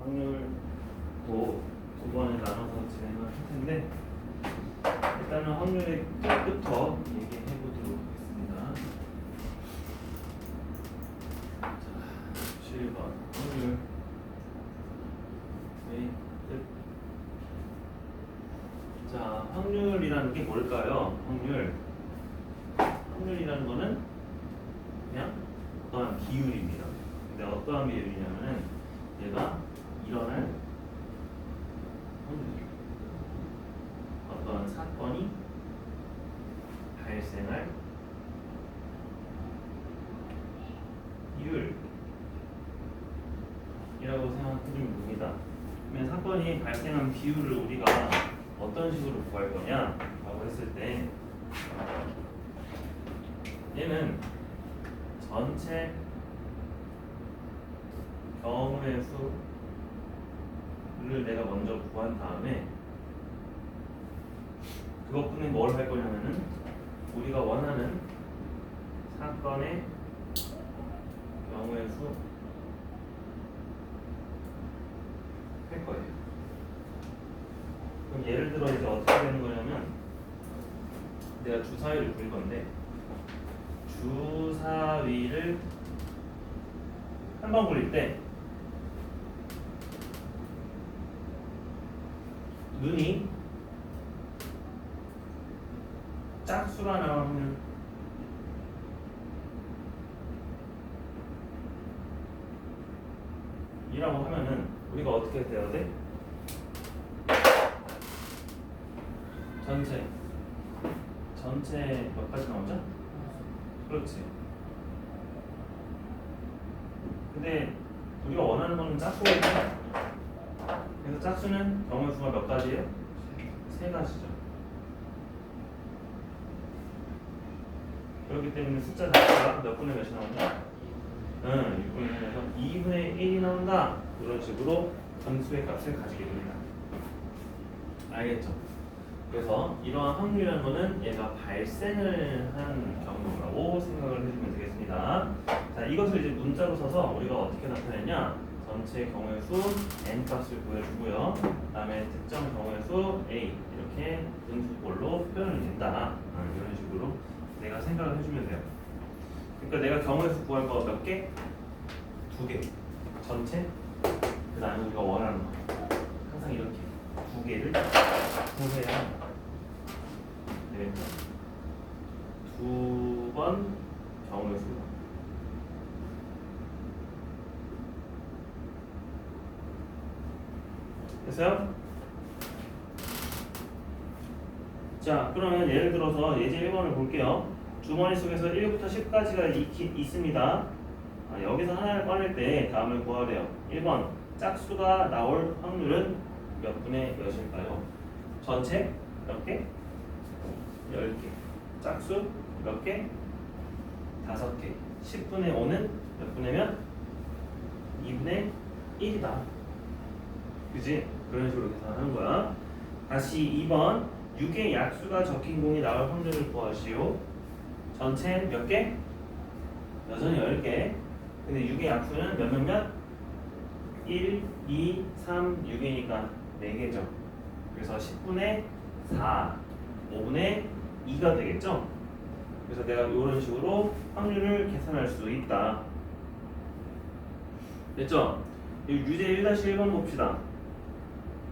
확률도 두 번에 나눠서 진행을 할 텐데 일단은 확률의 끝부터 얘기해 보도록 하겠습니다. 자, 7번 확률 끝. 자, 확률이라는 게 뭘까요? 확률이라는 거는 그냥 어떠한 비율입니다. 근데 어떠한 비율이냐면은 얘가 일어날 확률, 어떠한 사건이 발생할 비율이라고 생각해주면 됩니다. 그러면 사건이 발생한 비율을 우리가 어떤 식으로 구할 거냐 라고 했을 때 얘는 전체 경우의 수를 내가 먼저 구한 다음에 그것뿐에 뭘 할 거냐면은 우리가 원하는 사건의 경우의 수 할 거예요. 그럼 예를 들어 이제 어떻게 되는 거냐면 내가 주사위를 굴 건데 주사위를 한 번 굴릴 때 눈이 짝수가 나오는 이라고 하면은 우리가 어떻게 돼야 돼? 전체 몇 가지 나오죠? 그렇지. 근데 우리가 원하는 거는 짝수거든요. 그래서 짝수는 경우의 수가 몇 가지예요? 세 가지죠. 그렇기 때문에 숫자 자체가 몇 분의 몇이 나온다? 6분의 1에서 2분의 1이 나온다. 이런 식으로 분수의 값을 가지게 됩니다. 알겠죠? 그래서 이러한 확률이라는 거는 얘가 발생을 한 경우라고 생각을 해주면 되겠습니다. 자, 이것을 이제 문자로 써서 우리가 어떻게 나타내냐? 전체 경우의 수 n 값을 구해주고요. 그 다음에 특정 경우의 수 a 이렇게 분수꼴로 표현이 된다. 이런 식으로 내가 생각을 해주면 돼요. 그러니까 내가 경우의 수 구할 거 몇 개? 2개. 전체. 그 다음에 우리가 원하는 거. 항상 이렇게 2개를 구해야 합니다. 네. 2번 경우의 수. 됐어요? 자, 그러면 예를 들어서 예제 1번을 볼게요. 주머니 속에서 1부터 10까지가 있습니다. 여기서 하나를 꺼낼 때 다음을 구하래요. 1번 짝수가 나올 확률은 몇 분의 몇일까요? 전체 몇 개? 10개. 짝수 몇 개? 5개. 10분의 5는 몇 분의 몇? 2분의 1이다. 그지? 그런 식으로 계산하는 거야. 다시 2번 6의 약수가 적힌 공이 나올 확률을 구하시오. 전체 몇 개? 여전히 10개. 근데 6의 약수는 몇? 1, 2, 3, 6이니까 4개죠. 그래서 10분의 4, 5분의 2가 되겠죠? 그래서 내가 이런 식으로 확률을 계산할 수 있다. 됐죠? 유제 1-1번 봅시다.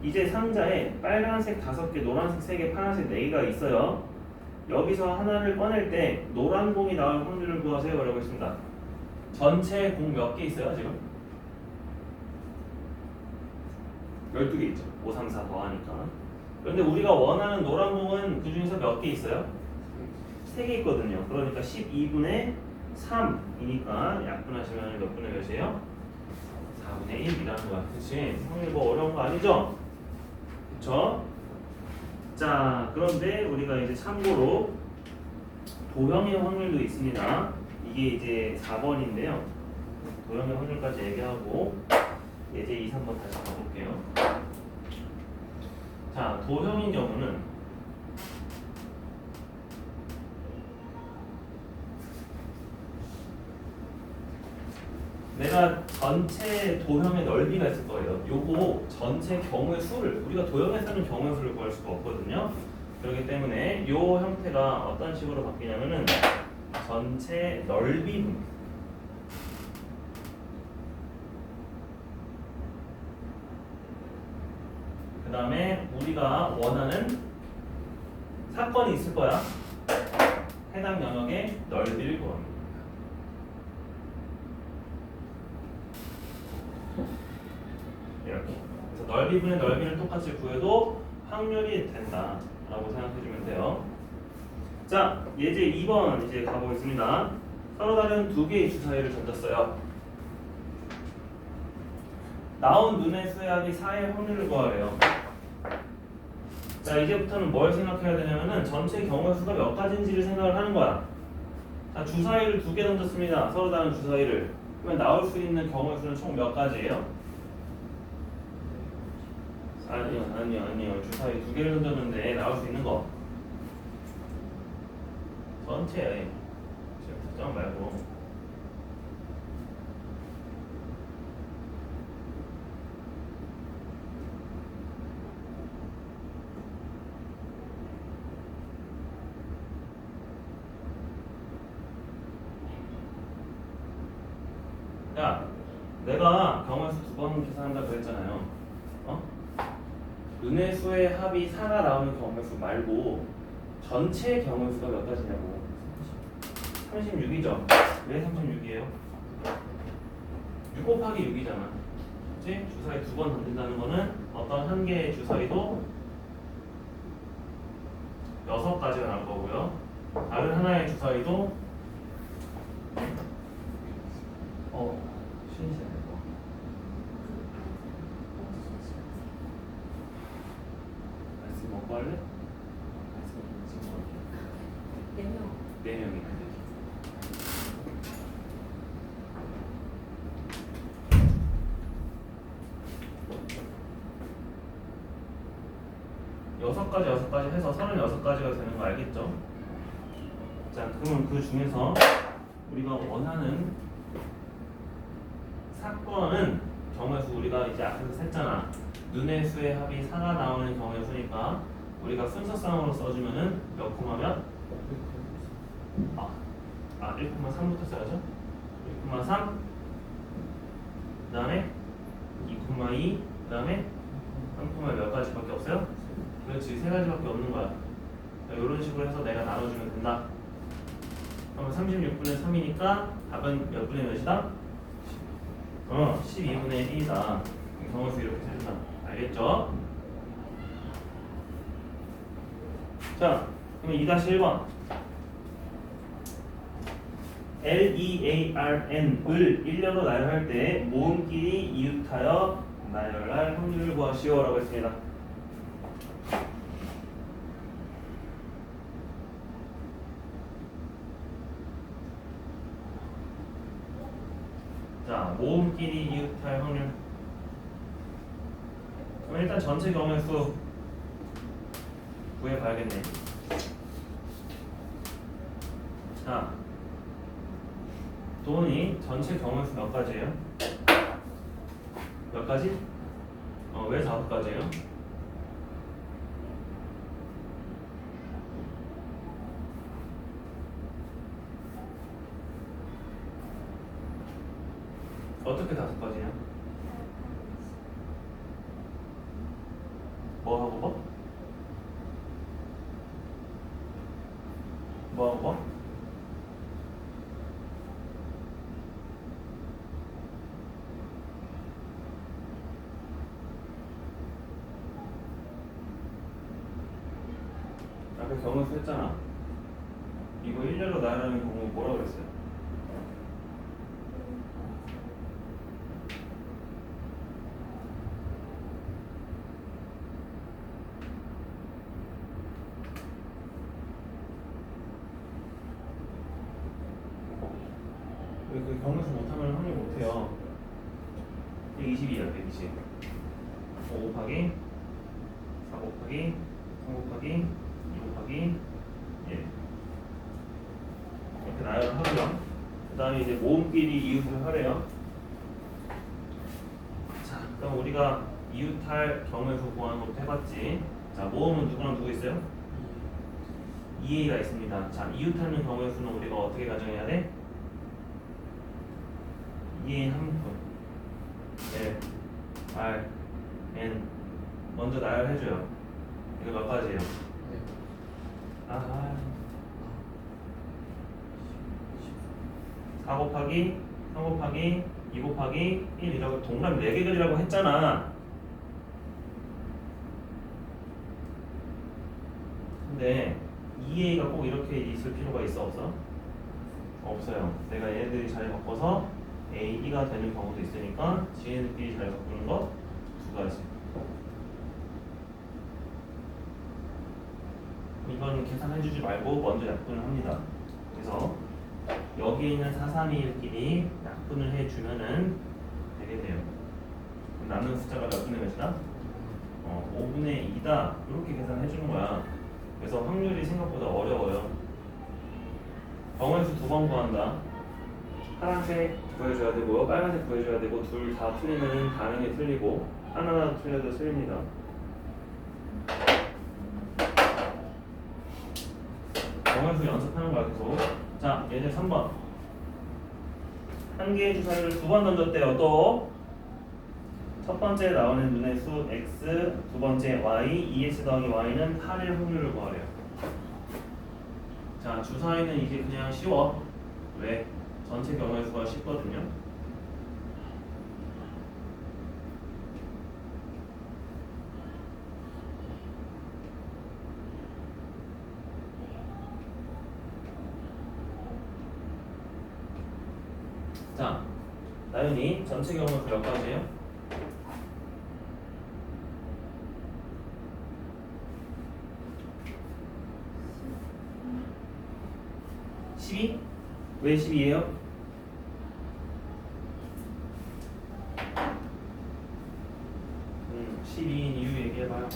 이제 상자에 빨간색 5개, 노란색 3개, 파란색 4개가 있어요. 여기서 하나를 꺼낼 때 노란 공이 나올 확률을 구하세요. 라고 했습니다. 전체 공 몇 개 있어요 지금? 12개 있죠. 5, 3, 4 더하니까. 그런데 우리가 원하는 노란 공은 그 중에서 몇 개 있어요? 3개 있거든요. 그러니까 12분의 3이니까 약분하시면 몇 분의 몇이에요? 4분의 1이라는 거야. 그치? 확률 뭐 어려운 거 아니죠? 그쵸? 자, 그런데 우리가 이제 참고로 도형의 확률도 있습니다. 이게 이제 4번인데요. 도형의 확률까지 얘기하고 예제 2, 3번 다시 가볼게요. 자, 도형인 경우는 내가 전체 도형의 넓이가 있을 거예요. 요거 전체 경우의 수를 우리가 도형에서는 경우의 수를 구할 수가 없거든요. 그렇기 때문에 요 형태가 어떤 식으로 바뀌냐면은 전체 넓이 분. 그 다음에 우리가 원하는 사건이 있을 거야. 해당 영역의 넓이를 구합니다. 이렇게. 그래서 넓이분의 넓이를 똑같이 구해도 확률이 된다라고 생각해주면 돼요. 자, 예제 2번 이제 가보겠습니다. 서로 다른 두 개의 주사위를 던졌어요. 나온 눈의 수의 4의 확률을 구하래요. 자, 이제부터는 뭘 생각해야 되냐면은 전체 경우의 수가 몇 가지인지를 생각을 하는 거야. 자, 주사위를 두 개 던졌습니다. 서로 다른 주사위를. 그러면 나올 수 있는 경우의 수는 총 몇 가지예요? 아니요. 주사위 두 개를 던졌는데 나올 수 있는 거 전체에 특정 말고 야, 내가 경우의 수 두 번 계산한다고 그랬잖아요. 눈의 수의 합이 4가 나오는 경우의 수 말고 전체 경우의 수가 몇 가지냐고. 36이죠. 왜 36이에요? 6 곱하기 6이잖아. 그치? 주사위 두 번 던진다는 거는 어떤 한 개의 주사위도 6가지가 나올 거고요. 다른 하나의 주사위도 신이시네. 말씀 먹고 할래? 말씀 지금 먹을게. 4명이. 여섯 가지 해서 36가지가 되는 거 알겠죠? 자, 그러면 그 중에서 우리가 원하는 사건은 경우의 수 우리가 이제 앞에서 셌잖아. 눈의 수의 합이 4가 나오는 경우의 수니까 우리가 순서상으로 써주면은 몇 코마 몇? 1,3부터 써야죠. 1,3 그 다음에 2,2 그 다음에 3, 몇 가지밖에 없어요? 그렇지, 3가지밖에 없는 거야. 이런 식으로 해서 내가 나눠주면 된다. 그러면 36분의 3이니까 답은 몇 분의 몇이다? 12분의 1이다. 경우수 이렇게 세준다. 알겠죠? 자, 그러면 2-1번 LEARN을 일렬로 나열할 때 모음끼리 이웃하여 나열할 확률을 구하시오 라고 했습니다. 자, 모음끼리 이웃할 확률. 그럼 일단 전체 경우의 수 구해봐야겠네. 자, 돈이 전체 경우의 수 몇 가지예요? 몇 가지? 왜 5가지예요? 어떻게 5가지냐? 뭐하고 뭐? 뭐하고 뭐? 아까 경우수 했잖아. 이거 일렬로 나열하는 경우 뭐라고 그랬어요? 그 경우수 못하면 확률 못해요. 122야, 120. 5 곱하기 4 곱하기 3 곱하기 2 곱하기 1 이렇게 나열을 하고요. 그 다음에 이제 모음끼리 이웃을 하래요. 그럼 우리가 이웃할 경우의 수 구하는 것도 해봤지. 자, 모음은 누구랑 누구 있어요? 2a가 있습니다. 자, 이웃하는 경우의 수는 우리가 어떻게 가정해야 돼? 2a 한 분. L, R, N. 먼저 나열해줘요. 이거 몇 가지예요? 아, 4 곱하기 3 곱하기 2 곱하기 1이라고 동그라미 4개 그리라고 했잖아. 근데 2a가 꼭 이렇게 있을 필요가 있어 없어? 없어요. 내가 얘네들이 자리 바꿔서 a, e가 되는 경우도 있으니까 얘네들끼리 자리 바꾸는 거 두 가지. 이건 계산해주지 말고 먼저 약분을 합니다. 그래서 여기에 있는 4, 3, 2, 1끼리 약분을 해주면은 되겠네요. 그럼 남는 숫자가 몇 분의 몇이다? 5분의 2다. 이렇게 계산해주는 거야. 그래서 확률이 생각보다 어려워요. 경우의 수 2번 구한다. 파란색 구해줘야 되고 빨간색 구해줘야 되고 둘 다 틀리면 당연히 틀리고 하나라도 틀려도 틀립니다. 경우의 수 연습하는 거야 계속. 자, 예제 3번. 한 개의 주사위를 2번 던졌대요. 또 첫 번째 나오는 눈의 수 x, 두 번째 y, 2x 더하기 y는 8일 확률을 구하래요. 자, 주사위는 이제 그냥 쉬워. 왜? 전체 경우의 수가 쉽거든요. 자, 나연이 전체 경우의 수 몇 가지예요? 12? 왜 12예요? 음, 12인 이유 얘기해봐요.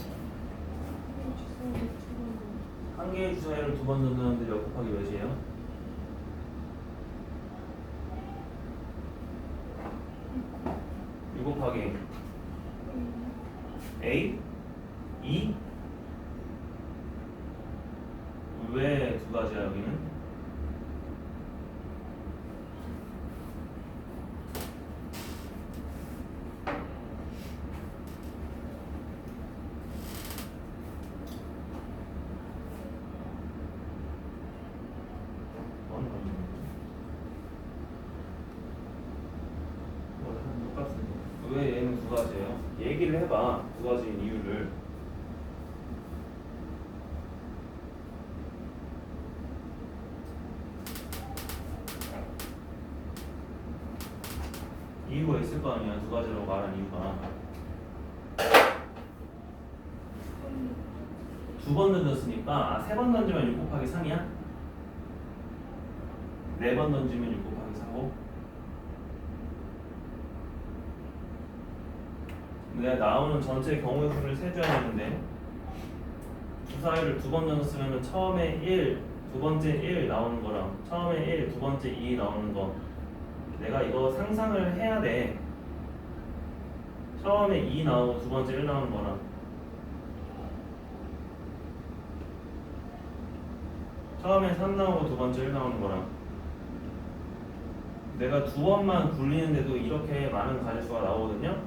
한 개의 주사위를 2번 던졌는데 몇 곱하기 몇이에요? 곱하기 A, E. 왜 두 가지야 여기는? 왜 얘는 두 가지예요? 얘기를 해봐. 두 가지인 이유를. 이유가 있을 거 아니야. 두 가지라고 말한 이유가. 두 번 던졌으니까 3번 던지면 6 곱하기 3이야? 4번 던지면 6 곱하기 4고 내가 나오는 전체 경우의 수를 세줘야 되는데 주사위를 2번 던졌으면 처음에 1, 두 번째 1 나오는 거랑 처음에 1, 두 번째 2 나오는 거 내가 이거 상상을 해야 돼. 처음에 2 나오고 두 번째 1 나오는 거랑 처음에 3 나오고 두 번째 1 나오는 거랑 내가 두 번만 굴리는데도 이렇게 많은 가지수가 나오거든요.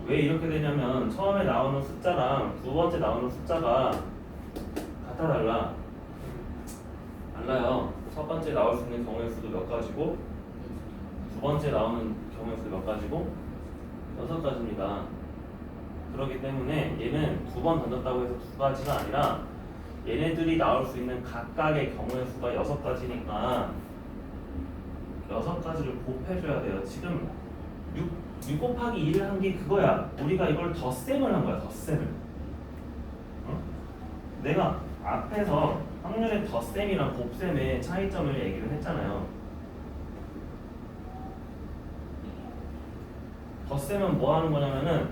왜 이렇게 되냐면 처음에 나오는 숫자랑 두 번째 나오는 숫자가 같아 달라. 달라요. 첫 번째 나올 수 있는 경우의 수도 몇 가지고 두 번째 나오는 경우의 수도 몇 가지고 6가지입니다. 그렇기 때문에 얘는 2번 던졌다고 해서 2가지가 아니라 얘네들이 나올 수 있는 각각의 경우의 수가 6가지니까 6가지를 곱해줘야 돼요. 지금 6 곱하기 2를 한 게 그거야. 우리가 이걸 덧셈을 한 거야. 덧셈을. 내가 앞에서 확률의 덧셈이랑 곱셈의 차이점을 얘기를 했잖아요. 덧셈은 뭐 하는 거냐면은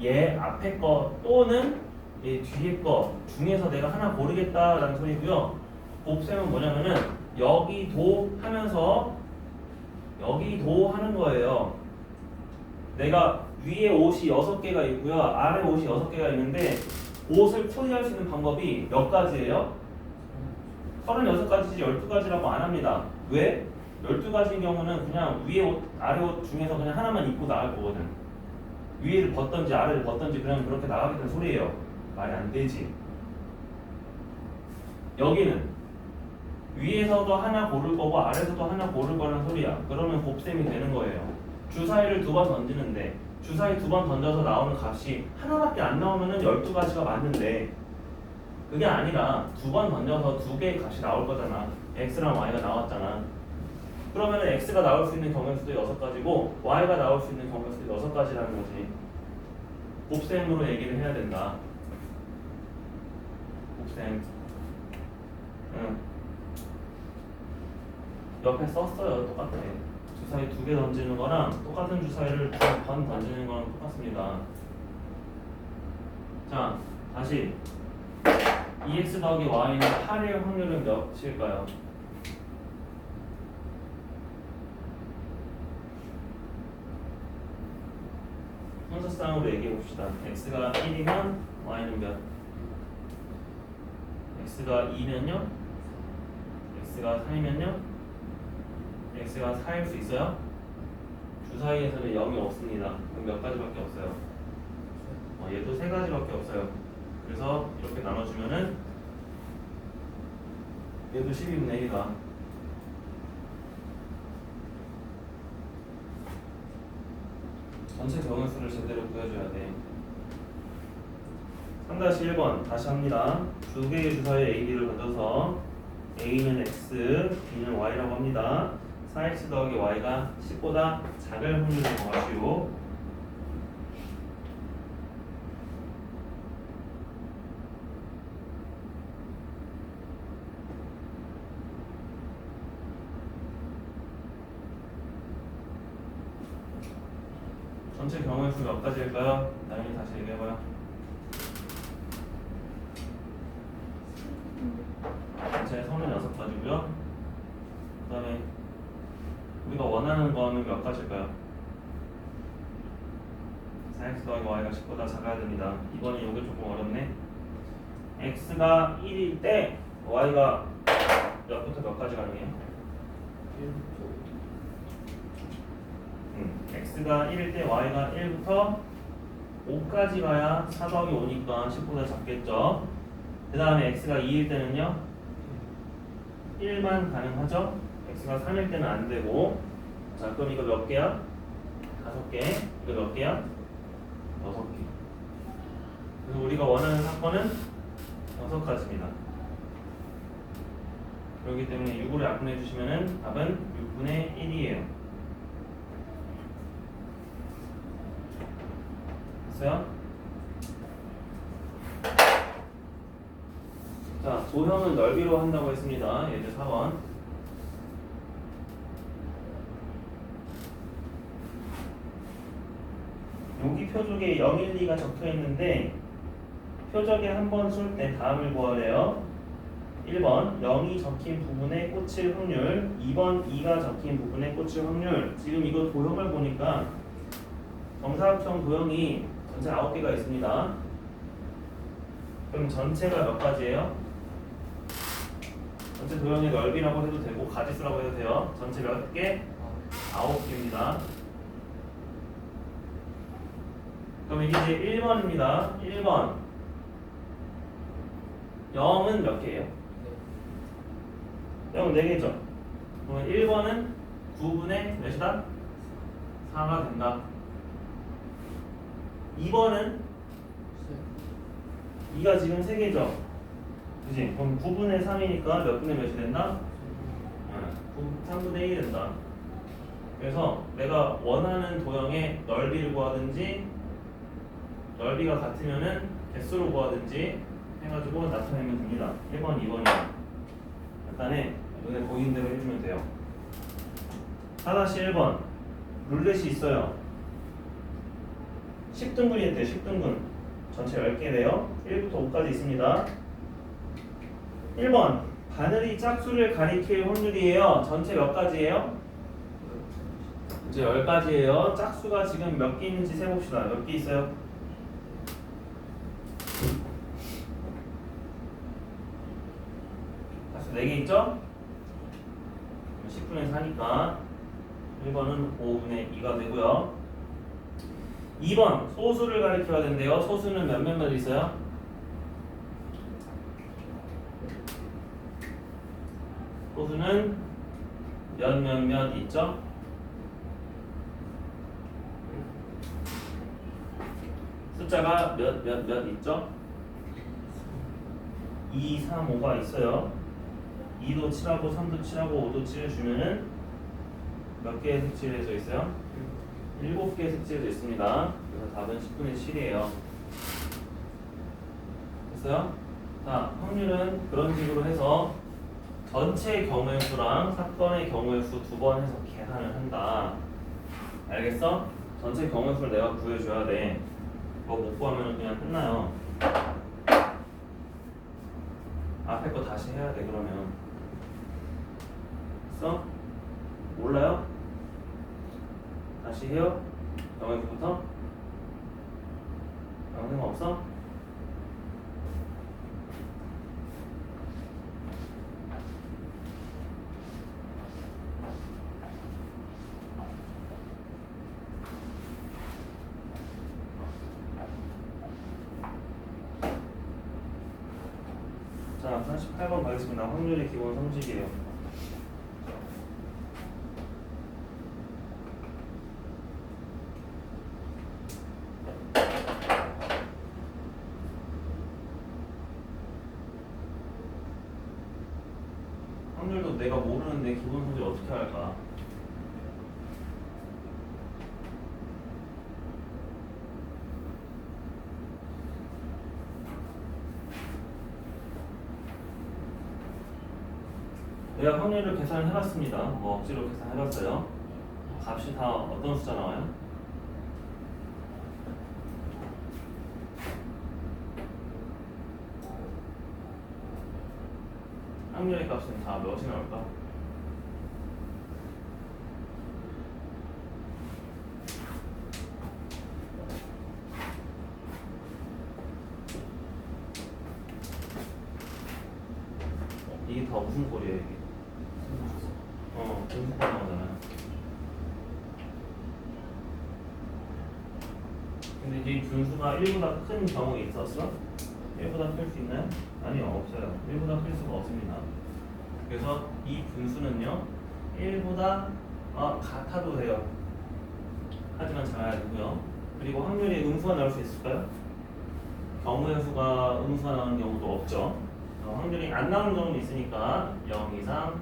얘 앞에 거 또는 얘 뒤에 거 중에서 내가 하나 고르겠다라는 소리고요. 곱셈은 뭐냐면은 여기도 하면서 여기도 하는 거예요. 내가 위에 옷이 6개가 있고요. 아래 옷이 6개가 있는데 옷을 코디할 수 있는 방법이 몇 가지예요? 36가지지 12가지라고 안 합니다. 왜? 12가지인 경우는 그냥 위에 옷, 아래 옷 중에서 그냥 하나만 입고 나갈 거거든. 위에를 벗던지 아래를 벗던지 그냥 그렇게 나가겠다는 소리예요. 말이 안 되지. 여기는 위에서도 하나 고를 거고 아래에서도 하나 고를 거라는 소리야. 그러면 곱셈이 되는 거예요. 주사위를 2번 던지는데 주사위 2번 던져서 나오는 값이 하나밖에 안 나오면은 12가지가 맞는데 그게 아니라 2번 던져서 2개의 값이 나올 거잖아. x랑 y가 나왔잖아. 그러면 x가 나올 수 있는 경우의 수도 6가지고 y가 나올 수 있는 경우의 수도 6가지라는 거지. 곱셈으로 얘기를 해야 된다. 곱셈. 응. 옆에 썼어요. 똑같아. 주사위 2개 던지는 거랑 똑같은 주사위를 2번 던지는 거랑 똑같습니다. 자, 다시 2x 더하기 y는 8일 확률은 몇일까요? 순서상으로 얘기해 봅시다. x가 1이면 y는 몇? x가 2면요? x가 3이면요? x가 4일 수 있어요? 주사위에서는 0이 없습니다. 그럼 몇 가지밖에 없어요? 얘도 3가지밖에 없어요. 그래서 이렇게 나눠주면은 얘도 12분의 1이다. 전체 경우수를 제대로 구해줘야 돼. 3-1번 다시 합니다. 2개의 주사위 A, B를 던져서 A는 X, B는 Y라고 합니다. 4X 더하기 Y가 10보다 작을 확률을 구하시오. 전체 경우의 수 몇 가지일까요? 나연이 다시 얘기해봐요. 전체 36가지고요. 그 다음에 우리가 원하는 거는 몇 가지일까요? 4x 더하기 y가 10보다 작아야 됩니다. 이번에 이게 조금 어렵네. x가 1일 때 y가 몇부터 몇 가지 가능해요? x가 1일 때 y가 1부터 5까지 가야 4 더하기 5니까 10보다 작겠죠. 그 다음에 x가 2일 때는요 1만 가능하죠. x가 3일 때는 안 되고. 자, 그럼 이거 몇 개야? 5개. 이거 몇 개야? 6개. 그래서 우리가 원하는 사건은 6가지입니다. 그렇기 때문에 6으로 약분해 주시면은 답은 6분의 1이에요. 됐어요? 자, 도형은 넓이로 한다고 했습니다. 예제 4번. 여기 표적에 0, 1, 2가 적혀 있는데 표적에 한 번 쓸 때 다음을 구하래요. 1번 0이 적힌 부분에 꽂힐 확률, 2번 2가 적힌 부분에 꽂힐 확률. 지금 이거 도형을 보니까 정사각형 도형이 전체 9개가 있습니다. 그럼 전체가 몇 가지예요? 전체 도형의 넓이라고 해도 되고 가지수라고 해도 돼요. 전체 몇 개? 9개입니다. 그럼 이게 이제 1번입니다. 1번 0은 몇 개예요? 0은 4개죠. 그럼 1번은 9분의 몇이다? 4가 된다. 2번은 2가 지금 3개죠. 그치? 그럼 9분의 3이니까 몇 분의 몇이 된다? 3분의 1이 된다. 그래서 내가 원하는 도형의 넓이를 구하든지 넓이가 같으면은 개수로 구하든지 해가지고 나타내면 됩니다. 1번, 2번이요. 간단해. 눈에 보이는 대로 해주면 돼요. 4-1번 룰렛이 있어요. 10등분이 있대요. 10등분 전체 10개래요. 1부터 5까지 있습니다. 1번 바늘이 짝수를 가리킬 확률이에요. 전체 몇 가지예요? 이제 10가지예요. 짝수가 지금 몇 개 있는지 세봅시다. 몇 개 있어요? 짝수 4개 있죠? 10분의 4니까 1번은 5분의 2가 되고요. 2번 소수를 가리켜야 된대요. 소수는 몇 있어요? 소수는 몇 있죠? 숫자가 몇 있죠? 2, 3, 5가 있어요. 2도 7하고 3도 7하고 5도 7을 주면은 몇 개의 색칠해져 있어요? 7개의 색칠해져 있습니다. 그래서 답은 10분의 7이에요. 됐어요? 자, 확률은 그런 식으로 해서 전체 경우의 수랑 사건의 경우의 수 2번 해서 계산을 한다. 알겠어? 전체 경우의 수를 내가 구해줘야 돼. 뭐 못 구하면 그냥 끝나요. 앞에 거 다시 해야 돼. 그러면 됐어? 몰라요? 다시 해요? 경우의 수부터? 아무 생각 없어? 자, 48번 가겠습니다. 확률의 기본 성질이에요. 확률도 내가 모르는데 기본 성질 어떻게 할까? 내가 확률을 계산해봤습니다. 뭐 억지로 계산해봤어요. 값이 다 어떤 숫자 나와요? 확률의 값은 다 몇이 나올까? 이게 다 무슨 꼴이에요 이게? 분수가 나오잖아요. 근데 이 분수가 1보다 큰 경우에 있었어? 1보다 클 수 있나요? 아니요, 없어요. 1보다 클 수가 없습니다. 그래서 이 분수는요 1보다 같아도 돼요. 하지만 작아야 되고요. 그리고 확률이 음수가 나올 수 있을까요? 경우의 수가 음수가 나오는 경우도 없죠. 확률이 안 나오는 경우는 있으니까 0 이상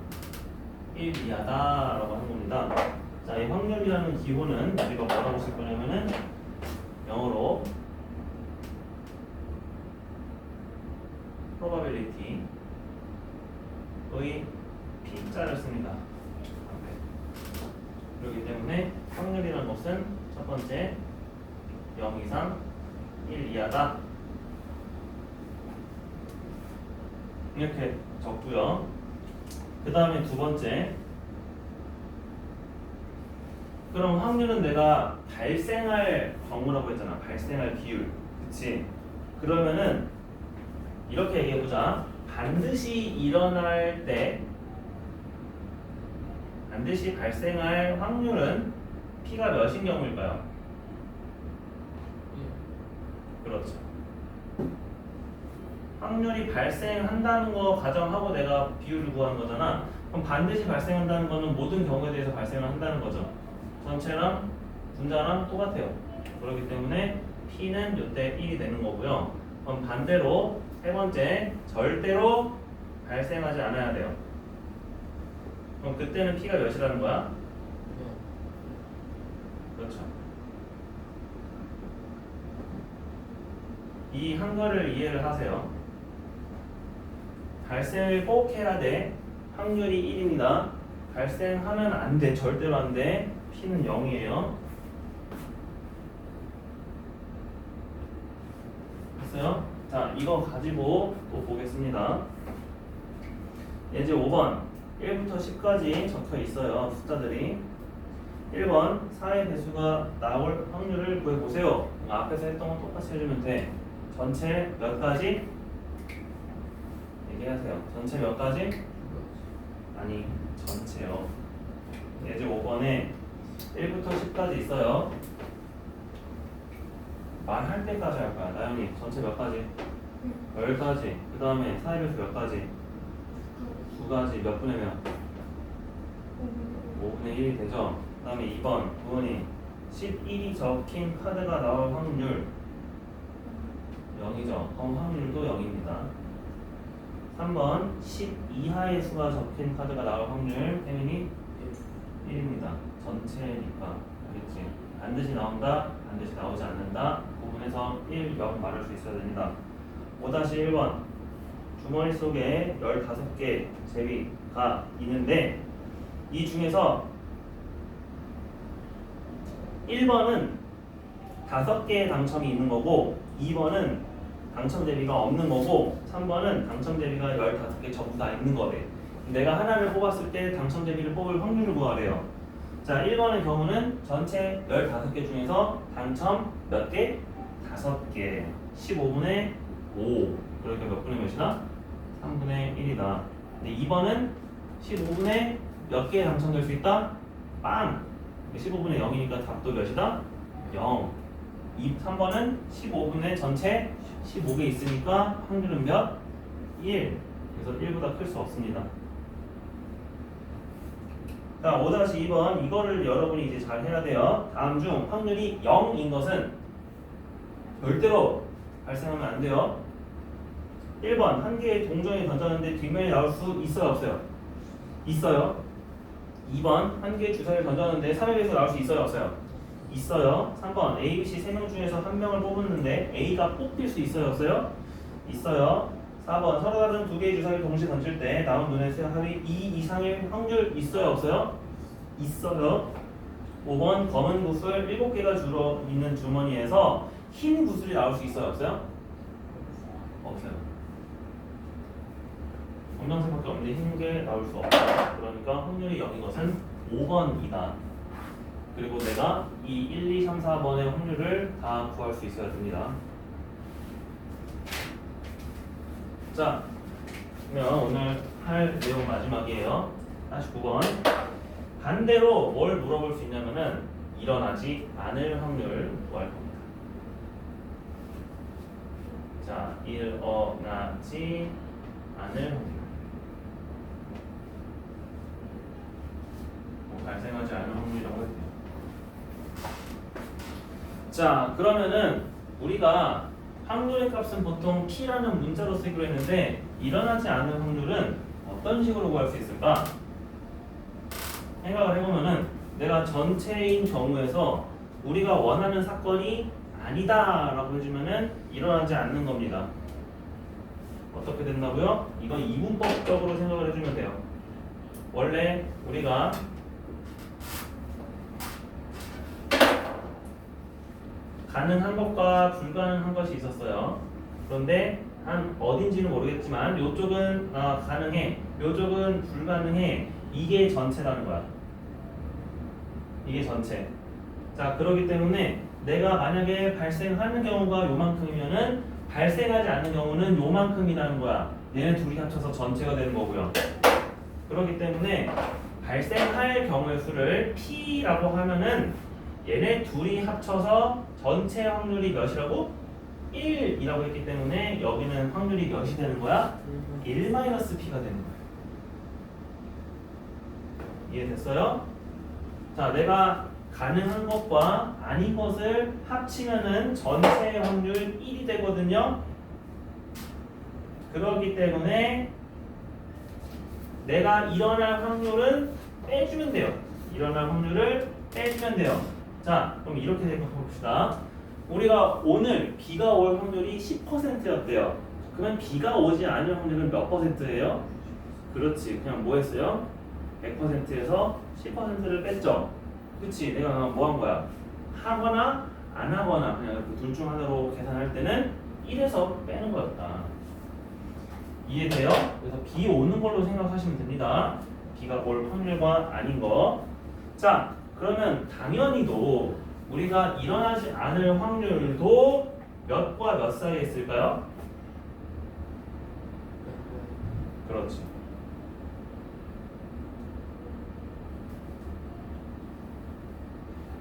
1 이하다 라고 하는 겁니다. 자, 이 확률이라는 기호는 우리가 뭐라고 쓸 거냐면은 영어로 probability의 P자를 씁니다. 그렇기 때문에 확률이라는 것은 첫 번째 0 이상 1 이하다 이렇게 적고요. 그 다음에 두 번째, 그럼 확률은 내가 발생할 경우라고 했잖아. 발생할 비율, 그치? 그러면은 이렇게 얘기해보자. 반드시 일어날 때 반드시 발생할 확률은 P가 몇인 경우일까요? 그렇죠. 확률이 발생한다는 거 가정하고 내가 비율을 구하는 거잖아. 그럼 반드시 발생한다는 거는 모든 경우에 대해서 발생을 한다는 거죠. 전체랑 분자랑 똑같아요. 그렇기 때문에 P는 이때 1이 되는 거고요. 그럼 반대로 세 번째, 절대로 발생하지 않아야 돼요. 그럼 그때는 P가 몇이라는 거야? 그렇죠. 이 한거를 이해를 하세요. 발생을 꼭 해야 돼. 확률이 1입니다. 발생하면 안 돼. 절대로 안 돼. P는 0이에요. 됐어요? 자, 이거 가지고 또 보겠습니다. 예제 5번 1부터 10까지 적혀 있어요. 숫자들이. 1번 4의 배수가 나올 확률을 구해보세요. 앞에서 했던 건 똑같이 해주면 돼. 전체 몇 가지? 얘기하세요. 전체 몇 가지? 아니 전체요. 예제 5번에 1부터 10까지 있어요. 말할 때까지 할 거야. 나영이 전체 몇 가지? 10가지. 그 다음에 4의 배수 몇 가지? 2가지. 몇 분의 몇? 5분의 1이 되죠. 그 다음에 2번 부모님 11이 적힌 카드가 나올 확률 0이죠. 그럼 확률도 0입니다. 3번 10 이하의 수가 적힌 카드가 나올 확률 태민이 1입니다. 전체니까 알겠지? 반드시 나온다, 반드시 나오지 않는다. 부분에서 1, 0 말할 수 있어야 됩니다. 5-1번 주머니 속에 15개 제비가 있는데 이 중에서 1번은 5개의 당첨이 있는 거고 2번은 당첨 대비가 없는 거고 3번은 당첨 대비가 15개 전부 다 있는 거래. 내가 하나를 뽑았을 때 당첨 대비를 뽑을 확률을 구하래요. 자, 1번의 경우는 전체 15개 중에서 당첨 몇 개? 5개. 15분의 5. 그러니까 몇 분의 몇이다? 3분의 1이다. 근데 2번은 15분의 몇 개 당첨될 수 있다? 빵! 15분의 0이니까 답도 몇이다? 0. 3번은 15분의 전체 15개 있으니까 확률은 몇? 1. 그래서 1보다 클 수 없습니다. 자, 5-2번 이거를 여러분이 이제 잘 해야 돼요. 다음 중 확률이 0인 것은 절대로 발생하면 안 돼요. 1번 한 개의 동전이 던졌는데 뒷면이 나올 수 있어요, 없어요? 있어요. 2번 한 개의 주사위를 던졌는데 3의 배수 나올 수 있어요, 없어요? 있어요. 3번 A, B, C 3명 중에서 한 명을 뽑았는데 A가 뽑힐 수 있어요, 없어요? 있어요. 4번 서로 다른 두 개의 주사위를 동시에 던질 때 나온 눈의 합이 2 이상의 확률 있어요, 없어요? 있어요. 5번 검은 구슬 7개가 주로 있는 주머니에서 흰 구슬이 나올 수 있어요, 없어요? 없어요. 검정색밖에 없는데 흰 게 나올 수 없다. 그러니까 확률이 0인 것은 5번이다. 그리고 내가 이 1, 2, 3, 4번의 확률을 다 구할 수 있어야 됩니다. 자, 그러면 오늘 할 내용 마지막이에요. 49번. 반대로 뭘 물어볼 수 있냐면은 일어나지 않을 확률 구할 겁니다. 자, 일어나지 않을 확률. 발생하지 않을 확률이라고 했대요. 자, 그러면은 우리가 확률의 값은 보통 P라는 문자로 쓰기로 했는데 일어나지 않을 확률은 어떤 식으로 구할 수 있을까? 생각을 해보면은 내가 전체인 경우에서 우리가 원하는 사건이 아니다 라고 해주면은 일어나지 않는 겁니다. 어떻게 된다고요? 이건 이분법적으로 생각을 해주면 돼요. 원래 우리가 가능한 것과 불가능한 것이 있었어요. 그런데 한 어딘지는 모르겠지만 이쪽은 가능해, 이쪽은 불가능해. 이게 전체라는 거야. 이게 전체. 자, 그렇기 때문에 내가 만약에 발생하는 경우가 요만큼이면은 발생하지 않는 경우는 요만큼이라는 거야. 얘네 둘이 합쳐서 전체가 되는 거고요. 그렇기 때문에 발생할 경우의 수를 P라고 하면은 얘네 둘이 합쳐서 전체 확률이 몇이라고? 1이라고 했기 때문에 여기는 확률이 몇이 되는 거야? 1-P가 되는 거야. 이해됐어요? 자, 내가 가능한 것과 아닌 것을 합치면은 전체 확률 1이 되거든요. 그렇기 때문에 내가 일어날 확률은 빼주면 돼요. 일어날 확률을 빼주면 돼요. 자, 그럼 이렇게 생각해 봅시다. 우리가 오늘 비가 올 확률이 10%였대요. 그러면 비가 오지 않을 확률은 몇 %예요? 그렇지. 그냥 뭐 했어요? 100%에서 10%를 뺐죠. 그치? 내가 뭐 한 거야? 하거나 안 하거나 그냥 둘 중 하나로 계산할 때는 1에서 빼는 거였다. 이해돼요? 그래서 비 오는 걸로 생각하시면 됩니다. 비가 올 확률과 아닌 거. 자, 그러면 당연히도 우리가 일어나지 않을 확률도 몇과 몇 사이에 있을까요? 그렇지.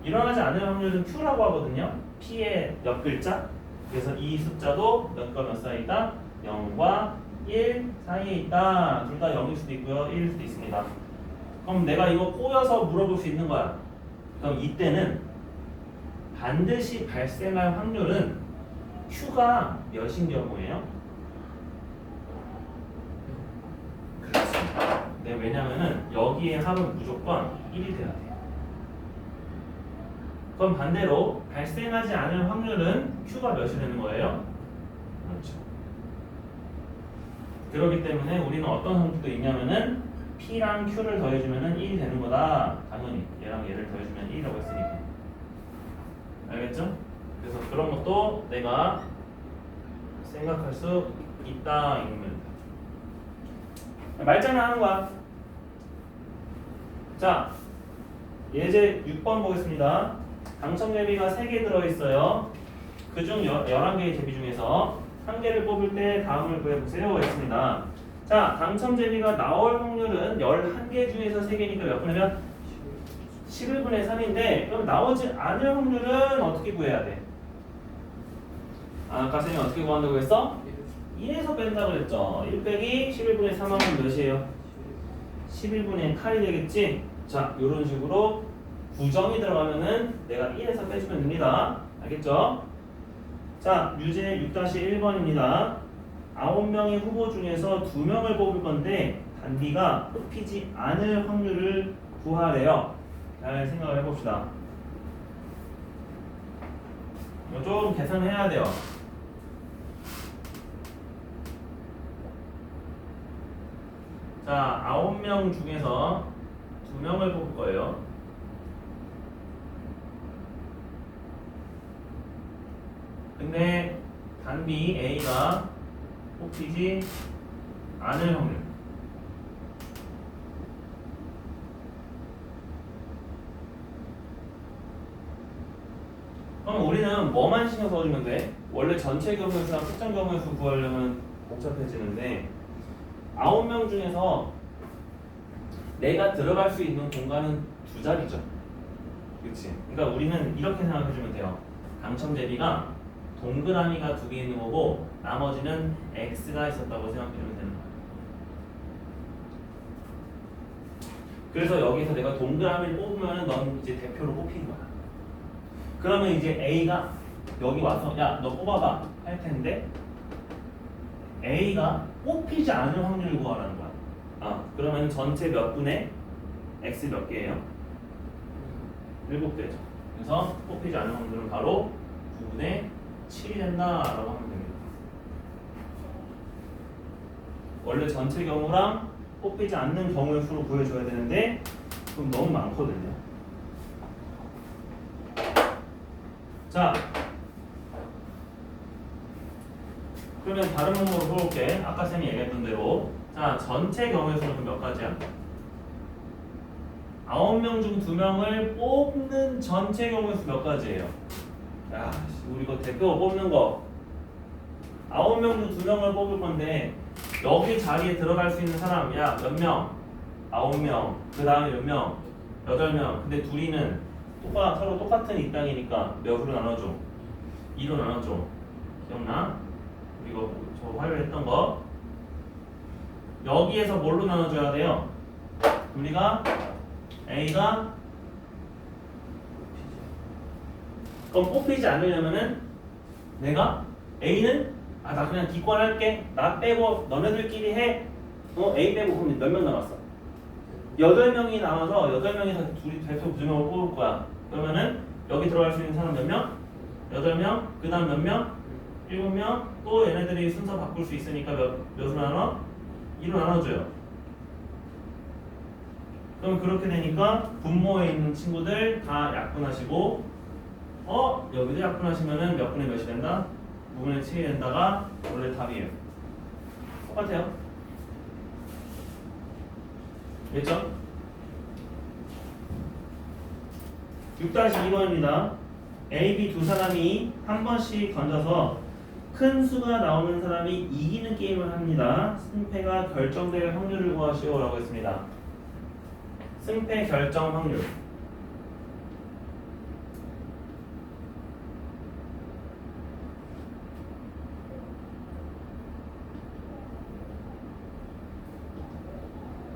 일어나지 않을 확률은 Q라고 하거든요. P의 몇 글자? 그래서 이 숫자도 몇과 몇 사이에 있다? 0과 1 사이에 있다. 둘 다 0일 수도 있고요. 1일 수도 있습니다. 그럼 내가 이거 꼬여서 물어볼 수 있는 거야. 그럼 이때는 반드시 발생할 확률은 Q가 몇인 경우예요? 그렇습니다. 네, 왜냐면은 여기에 합은 무조건 1이 돼야 돼요. 그럼 반대로 발생하지 않을 확률은 Q가 몇이 되는 거예요? 그렇죠. 그렇기 때문에 우리는 어떤 형태도 있냐면은 P랑 Q를 더해주면은 1이 되는 거다. 당연히 얘랑 얘를 더해주면 1이라고 했으니까. 알겠죠? 그래서 그런 것도 내가 생각할 수 있다 이러면 말장난 하는 거야. 자, 예제 6번 보겠습니다. 당첨 제비가 3개 들어있어요. 그중 11개의 제비 중에서 한 개를 뽑을 때 다음을 구해보세요 했습니다. 자, 당첨 제비가 나올 확률은 11개 중에서 3개니까 몇 분의 몇? 11분의 3인데 그럼 나오지 않을 확률은 어떻게 구해야 돼? 아까 선생님 어떻게 구한다고 했어? 1에서 뺀다고 그랬죠. 1 빼기 11분의 3하면 몇이에요? 11분의 8이 되겠지? 자, 이런 식으로 부정이 들어가면은 내가 1에서 빼주면 됩니다. 알겠죠? 자, 유제 6-1번입니다. 9명의 후보 중에서 2명을 뽑을 건데 단비가 뽑히지 않을 확률을 구하래요. 잘 생각을 해봅시다. 이거 좀 계산을 해야 돼요. 자, 9명 중에서 2명을 뽑을 거예요. 근데 단비 A가 뽑히지 않을 확률. 그럼 우리는 뭐만 신경 써주면 돼? 원래 전체 경우수랑 특정 경우수 구하려면 복잡해지는데 9명 중에서 내가 들어갈 수 있는 공간은 2자리죠. 그렇지? 그러니까 우리는 이렇게 생각해주면 돼요. 당첨 대비가 동그라미가 2개 있는 거고 나머지는 X가 있었다고 생각해주면 되는 거예요. 그래서 여기서 내가 동그라미를 뽑으면 넌 이제 대표로 뽑힌 거야. 그러면 이제 A가 여기 와서 야, 너 뽑아봐 할 텐데 A가 뽑히지 않을 확률을 구하라는 거야. 아, 그러면 전체 몇 분의 X 몇 개예요? 7개죠. 그래서 뽑히지 않을 확률은 바로 9분의 7이 된다라고 하면 됩니다. 원래 전체 경우랑 뽑히지 않는 경우의 수로 구해줘야 되는데 그럼 너무 많거든요. 자, 그러면 다른 방법으로 볼게. 아까 쌤이 얘기했던 대로 자, 전체 경우의 수는 몇 가지야? 9명 중 2명을 뽑는 전체 경우의 수 몇 가지예요? 야, 우리 이거 대표 뽑는 거 9명 중 2명을 뽑을 건데 여기 자리에 들어갈 수 있는 사람 야, 몇 명? 9명. 그 다음에 몇 명? 8명. 근데 둘이는 서로 똑같은 입장이니까 몇으로 나눠줘? 2로 나눠줘. 기억나? 이거 저 활용했던 거. 여기에서 뭘로 나눠줘야 돼요? 우리가 A가 그럼 뽑히지 않으려면은 내가 A는 나 그냥 기권할게. 나 빼고 너네들끼리 해. A 빼고 그럼 몇 명 남았어? 8명이 남아서 8명에서 둘이 대표 2명을 뽑을 거야. 그러면은 여기 들어갈 수 있는 사람 몇 명? 8명. 그 다음 몇 명? 7명. 또 얘네들이 순서 바꿀 수 있으니까 몇으로 나눠? 2로 나눠줘요. 그럼 그렇게 되니까 분모에 있는 친구들 다 약분하시고 여기도 약분하시면은 몇 분의 몇이 된다? 9분의 7이 된다가 원래 답이에요. 똑같아요. 됐죠? 6-2번입니다. A, B 두 사람이 한 번씩 던져서 큰 수가 나오는 사람이 이기는 게임을 합니다. 승패가 결정될 확률을 구하시오라고 했습니다. 승패 결정 확률.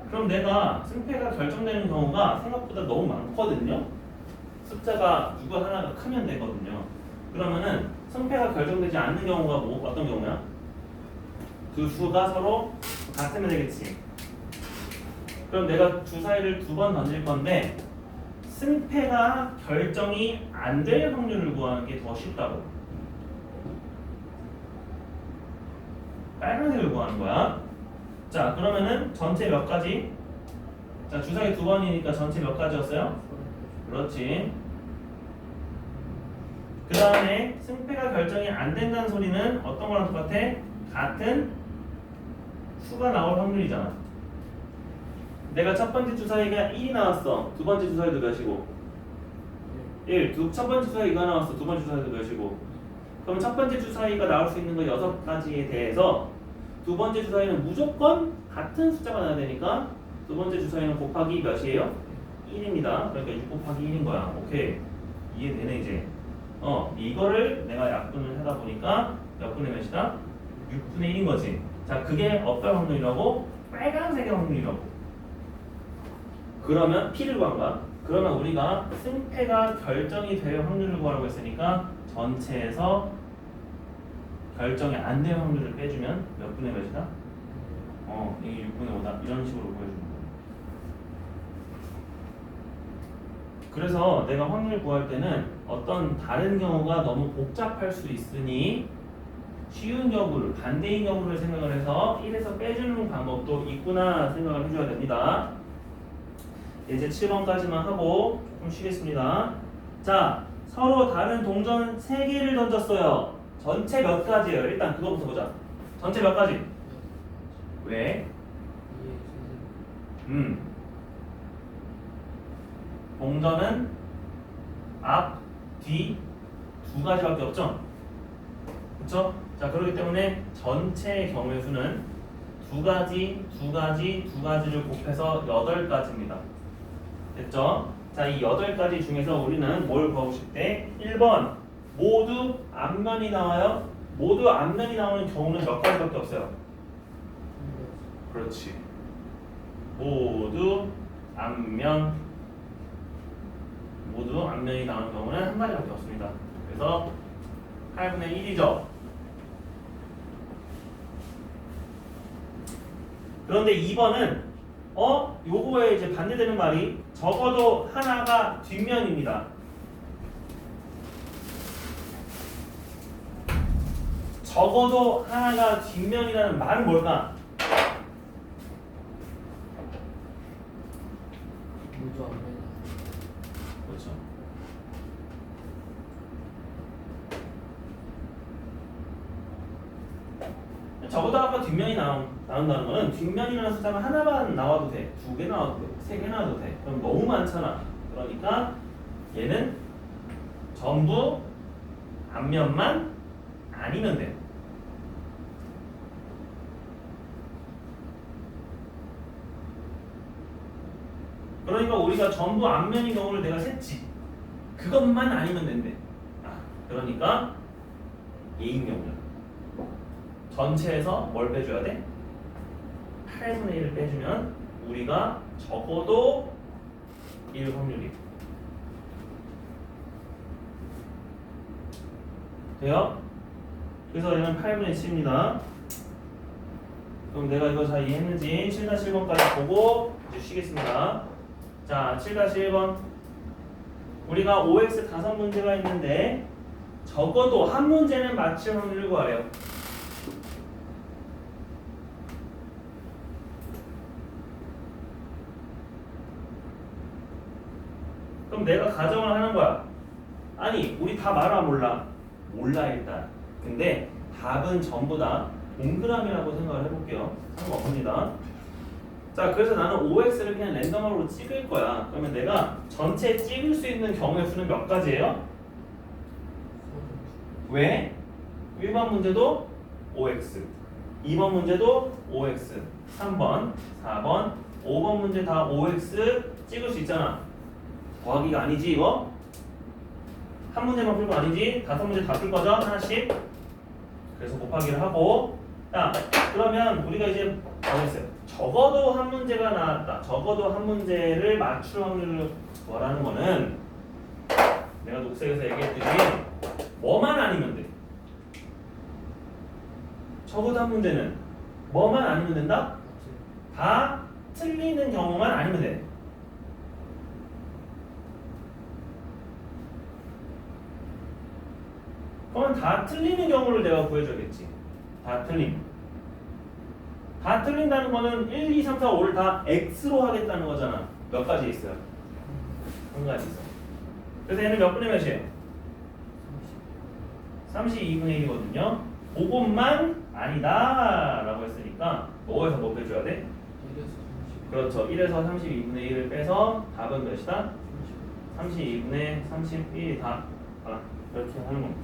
그럼 내가 승패가 결정되는 경우가 생각보다 너무 많거든요. 숫자가 누구 하나가 크면 되거든요. 그러면은 승패가 결정되지 않는 경우가 어떤 경우야? 두 수가 서로 같으면 되겠지. 그럼 내가 주사위를 2번 던질 건데 승패가 결정이 안 될 확률을 구하는 게 더 쉽다고. 빨간색을 구하는 거야. 자, 그러면은 전체 몇 가지? 자, 주사위 2번이니까 전체 몇 가지였어요? 그렇지. 그 다음에 승패가 결정이 안 된다는 소리는 어떤 거랑 똑같아? 같은 수가 나올 확률이잖아. 내가 첫 번째 주사위가 1이 나왔어. 두 번째 주사위도 몇이고? 1. 첫 번째 주사위가 나왔어. 두 번째 주사위도 몇이고? 그럼 첫 번째 주사위가 나올 수 있는 거 6가지에 대해서 두 번째 주사위는 무조건 같은 숫자가 나야 되니까 두 번째 주사위는 곱하기 몇이에요? 1입니다. 그러니까 6 곱하기 1인 거야. 오케이. 이해되네 이제. 이거를 내가 약분을 하다 보니까 몇 분의 몇이다? 6분의 1인 거지. 자, 그게 어떤 확률이라고? 빨간색의 확률이라고. 그러면 P를 구한 거야. 그러면 우리가 승패가 결정이 될 확률을 구하라고 했으니까 전체에서 결정이 안 될 확률을 빼주면 몇 분의 몇이다? 이게 6분의 5다. 이런 식으로 보여주는 거야. 그래서 내가 확률 구할 때는 어떤 다른 경우가 너무 복잡할 수 있으니 쉬운 경우를, 반대인 경우를 생각을 해서 1에서 빼주는 방법도 있구나 생각을 해줘야 됩니다. 이제 7번까지만 하고 좀 쉬겠습니다. 자, 서로 다른 동전 3개를 던졌어요. 전체 몇 가지예요? 일단 그거부터 보자. 전체 몇 가지? 왜? 동전은 앞, 뒤 두 가지밖에 없죠? 그쵸? 자, 그렇기 때문에 전체의 경우의 수는 두 가지를 곱해서 8가지입니다. 됐죠? 자, 이 8가지 중에서 우리는 뭘 구하고 때 1번 모두 앞면이 나와요. 모두 앞면이 나오는 경우는 몇 가지밖에 없어요. 그렇지. 모두 앞면이 나오는 경우는 한 가지밖에 없습니다. 그래서 8분의 1이죠. 그런데 2번은 요거에 이제 반대되는 말이 적어도 하나가 뒷면입니다. 적어도 하나가 뒷면이라는 말은 뭘까? 모두 앞면이. 그렇죠. 적어도 아까 뒷면이 나온다는 거는 뒷면이라는 숫자가 하나만 나와도 돼, 2개 나와도 돼, 3개 나와도 돼. 그럼 너무 많잖아. 그러니까 얘는 전부 앞면만 아니면 돼. 그러니까 우리가 전부 앞면인 경우를 내가 셌지. 그것만 아니면 된대. 그러니까 예인 경우야. 전체에서 뭘 빼줘야 돼? 8분의 1을 빼주면 우리가 적어도 1 확률이 돼요? 그래서 얘는 8분의 7입니다. 그럼 내가 이거 잘 이해했는지 7-1번까지 보고 이제 쉬겠습니다. 자, 7-1번 우리가 OX 5문제가 있는데 적어도 한 문제는 맞힐 확률을 구하래요. 그럼 내가 가정을 하는 거야. 아니, 우리 다 알아 몰라? 몰라 일단. 근데 답은 전부 다 동그라미라고 생각을 해볼게요. 상관없습니다. 자, 그래서 나는 OX를 그냥 랜덤으로 찍을 거야. 그러면 내가 전체 찍을 수 있는 경우의 수는 몇 가지예요? 왜? 1번 문제도 OX, 2번 문제도 OX, 3번, 4번, 5번 문제 다 OX 찍을 수 있잖아. 더하기가 아니지 이거? 한 문제만 풀 거 아니지? 5문제 다 풀 거죠? 하나씩. 그래서 곱하기를 하고. 자, 그러면 우리가 이제 정했어요. 적어도 한 문제가 나왔다. 적어도 한 문제를 맞출 확률을 구하라는 거는 내가 녹색에서 얘기했듯이 뭐만 아니면 돼. 적어도 한 문제는 뭐만 아니면 된다? 다 틀리는 경우만 아니면 돼. 그러면 다 틀리는 경우를 내가 구해줘야겠지. 다 틀림. 다 틀린다는 거는 1, 2, 3, 4, 5를 다 X로 하겠다는 거잖아. 몇 가지 있어요? 한 가지 있어. 그래서 얘는 몇 분의 몇이에요? 32분의 1이거든요. 그것만 아니다 라고 했으니까 뭐에서 뭐 빼줘야 돼? 1에서 30. 그렇죠. 1에서 32분의 1을 빼서 답은 몇이다? 32분의 31이 다 이렇게 하는 겁니다.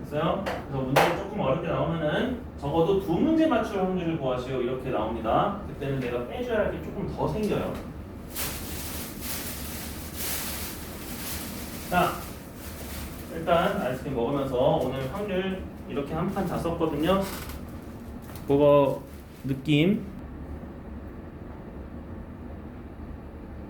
됐어요? 그래서 문제가 조금 어렵게 나오면은 적어도 2문제 맞출 확률을 구하시오 이렇게 나옵니다. 그때는 내가 빼줘야 할 게 조금 더 생겨요. 자, 일단 아이스크림 먹으면서 오늘 확률 이렇게 한 판 다 썼거든요. 그거 느낌